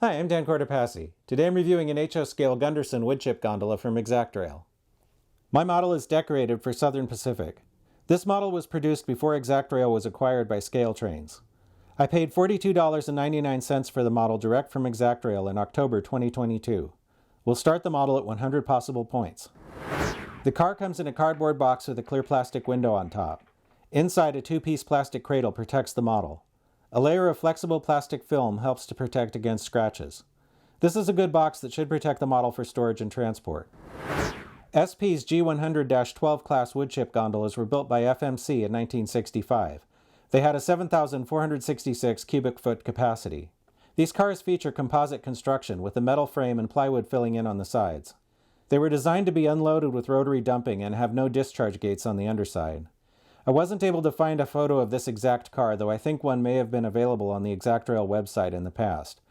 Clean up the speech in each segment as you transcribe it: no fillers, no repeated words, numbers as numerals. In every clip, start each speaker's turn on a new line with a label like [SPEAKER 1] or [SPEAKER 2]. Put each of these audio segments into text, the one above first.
[SPEAKER 1] Hi, I'm Dan Cortopassi. Today I'm reviewing an HO scale Gunderson Woodchip gondola from ExactRail. My model is decorated for Southern Pacific. This model was produced before ExactRail was acquired by ScaleTrains. I paid $42.99 for the model direct from ExactRail in October 2022. We'll start the model at 100 possible points. The car comes in a cardboard box with a clear plastic window on top. Inside, a two-piece plastic cradle protects the model. A layer of flexible plastic film helps to protect against scratches. This is a good box that should protect the model for storage and transport. SP's G100-12 class woodchip gondolas were built by FMC in 1965. They had a 7,466 cubic foot capacity. These cars feature composite construction with a metal frame and plywood filling in on the sides. They were designed to be unloaded with rotary dumping and have no discharge gates on the underside. I wasn't able to find a photo of this exact car, though I think one may have been available on the ExactRail website in the past.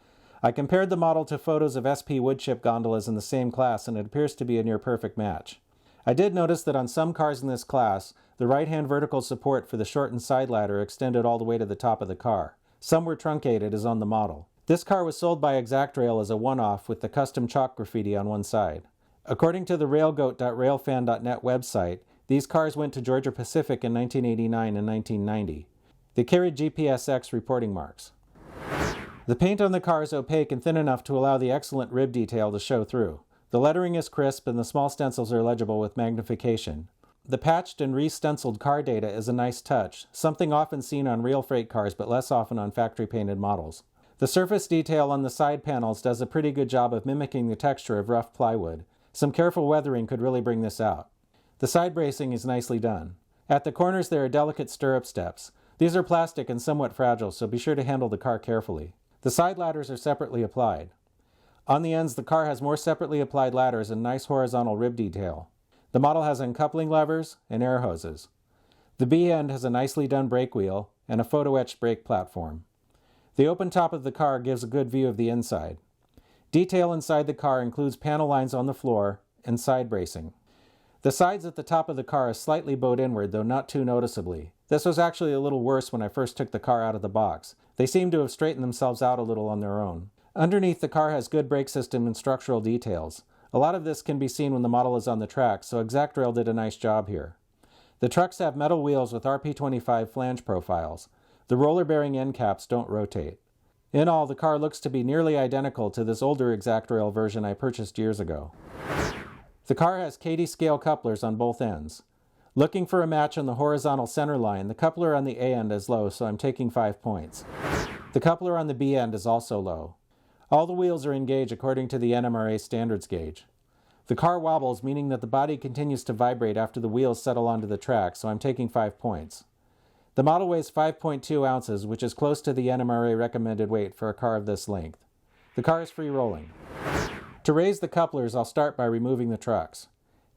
[SPEAKER 1] I compared the model to photos of SP woodchip gondolas in the same class, and it appears to be a near-perfect match. I did notice that on some cars in this class, the right-hand vertical support for the shortened side ladder extended all the way to the top of the car. Some were truncated, as on the model. This car was sold by ExactRail as a one-off with the custom chalk graffiti on one side. According to the railgoat.railfan.net website, these cars went to Georgia Pacific in 1989 and 1990. They carried GPSX reporting marks. The paint on the car is opaque and thin enough to allow the excellent rib detail to show through. The lettering is crisp and the small stencils are legible with magnification. The patched and re-stenciled car data is a nice touch, something often seen on real freight cars but less often on factory-painted models. The surface detail on the side panels does a pretty good job of mimicking the texture of rough plywood. Some careful weathering could really bring this out. The side bracing is nicely done. At the corners there are delicate stirrup steps. These are plastic and somewhat fragile, so be sure to handle the car carefully. The side ladders are separately applied. On the ends, the car has more separately applied ladders and nice horizontal rib detail. The model has uncoupling levers and air hoses. The B end has a nicely done brake wheel and a photo-etched brake platform. The open top of the car gives a good view of the inside. Detail inside the car includes panel lines on the floor and side bracing. The sides at the top of the car are slightly bowed inward, though not too noticeably. This was actually a little worse when I first took the car out of the box. They seem to have straightened themselves out a little on their own. Underneath, the car has good brake system and structural details. A lot of this can be seen when the model is on the track, so ExactRail did a nice job here. The trucks have metal wheels with RP25 flange profiles. The roller-bearing end caps don't rotate. In all, the car looks to be nearly identical to this older ExactRail version I purchased years ago. The car has Kadee scale couplers on both ends. Looking for a match on the horizontal center line, the coupler on the A end is low, so I'm taking 5 points. The coupler on the B end is also low. All the wheels are in gauge according to the NMRA standards gauge. The car wobbles, meaning that the body continues to vibrate after the wheels settle onto the track, so I'm taking 5 points. The model weighs 5.2 ounces, which is close to the NMRA recommended weight for a car of this length. The car is free rolling. To raise the couplers, I'll start by removing the trucks.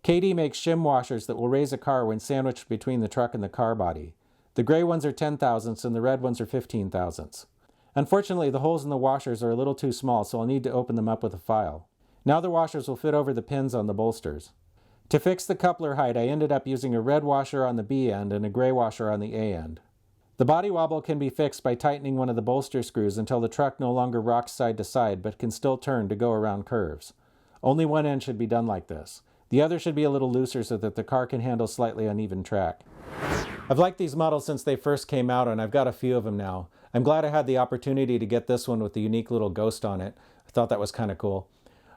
[SPEAKER 1] Kadee makes shim washers that will raise a car when sandwiched between the truck and the car body. The gray ones are 10 thousandths and the red ones are 15 thousandths. Unfortunately, the holes in the washers are a little too small, so I'll need to open them up with a file. Now the washers will fit over the pins on the bolsters. To fix the coupler height, I ended up using a red washer on the B end and a gray washer on the A end. The body wobble can be fixed by tightening one of the bolster screws until the truck no longer rocks side to side but can still turn to go around curves. Only one end should be done like this. The other should be a little looser so that the car can handle slightly uneven track. I've liked these models since they first came out, and I've got a few of them now. I'm glad I had the opportunity to get this one with the unique little ghost on it. I thought that was kind of cool.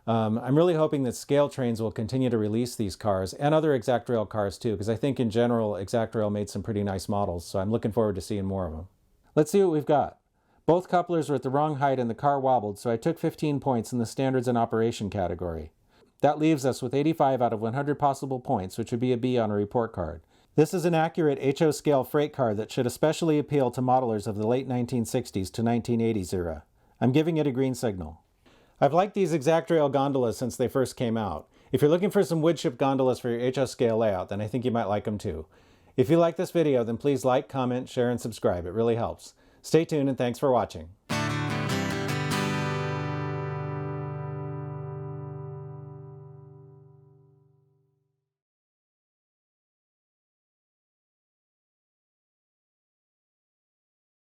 [SPEAKER 1] I'm really hoping that ScaleTrains will continue to release these cars, and other ExactRail cars too, because I think in general ExactRail made some pretty nice models, so I'm looking forward to seeing more of them. Let's see what we've got. Both couplers were at the wrong height and the car wobbled, so I took 15 points in the standards and operation category. That leaves us with 85 out of 100 possible points, which would be a B on a report card. This is an accurate HO scale freight car that should especially appeal to modelers of the late 1960s to 1980s era. I'm giving it a green signal. I've liked these ExactRail gondolas since they first came out. If you're looking for some woodchip gondolas for your HO scale layout, then I think you might like them too. If you like this video, then please like, comment, share, and subscribe. It really helps. Stay tuned and thanks for watching.